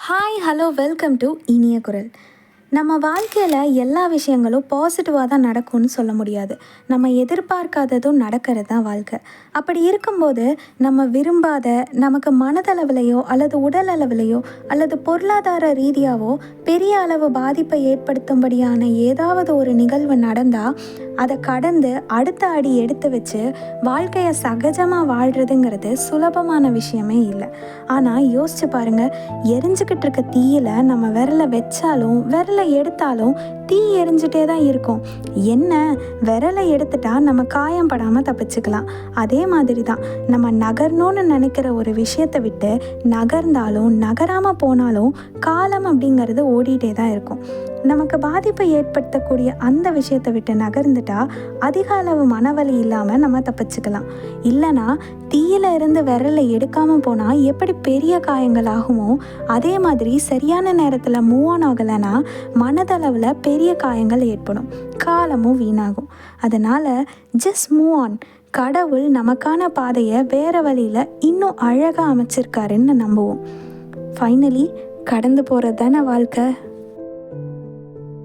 Hi hello welcome to இனிய குரல். நம்ம வாழ்க்கையில் எல்லா விஷயங்களும் பாசிட்டிவாக தான் நடக்கும்னு சொல்ல முடியாது. நம்ம எதிர்பார்க்காததும் நடக்கிறது தான் வாழ்க்கை. அப்படி இருக்கும்போது நம்ம விரும்பாத, நமக்கு மனதளவிலையோ அல்லது உடல் அளவிலையோ அல்லது பொருளாதார ரீதியாகவோ பெரிய அளவு பாதிப்பை ஏற்படுத்தும்படியான ஏதாவது ஒரு நிகழ்வு நடந்தால் அதை கடந்து அடுத்த அடி எடுத்து வச்சு வாழ்க்கையை சகஜமாக வாழ்கிறதுங்கிறது சுலபமான விஷயமே இல்லை. ஆனால் யோசிச்சு பாருங்கள், எரிஞ்சுக்கிட்டு இருக்க தீயில் நம்ம விரலை வச்சாலும் விரலை எடுத்தாலும் தீ எரிஞ்சிட்டே தான் இருக்கும். என்ன, விரலை எடுத்துட்டா நம்ம காயம் படாமல் தப்பிச்சுக்கலாம். அதே மாதிரி தான் நம்ம நகரணும்னு நினைக்கிற ஒரு விஷயத்தை விட்டு நகர்ந்தாலும் நகராமல் போனாலும் காலம் அப்படிங்கிறது ஓடிட்டே தான் இருக்கும். நமக்கு பாதிப்பை ஏற்படுத்தக்கூடிய அந்த விஷயத்தை விட்டு நகர்ந்துட்டா அதிக அளவு மனவலி இல்லாமல் நம்ம தப்பிச்சுக்கலாம். இல்லைனா தீயில இருந்து விரலை எடுக்காமல் போனால் எப்படி பெரிய காயங்கள் ஆகுமோ அதே மாதிரி சரியான நேரத்தில் மூவ் ஆன் ஆகலைன்னா மனதளவில் பெரிய காயங்கள் ஏற்படும், காலமும் வீணாகும். அதனால் ஜஸ்ட் மூவ் ஆன். கடவுள் நமக்கான பாதையை வேறு வழியில் இன்னும் அழகாக அமைச்சிருக்காருன்னு நம்புவோம். ஃபைனலி கடந்து போகிறது தானே வாழ்க்கை.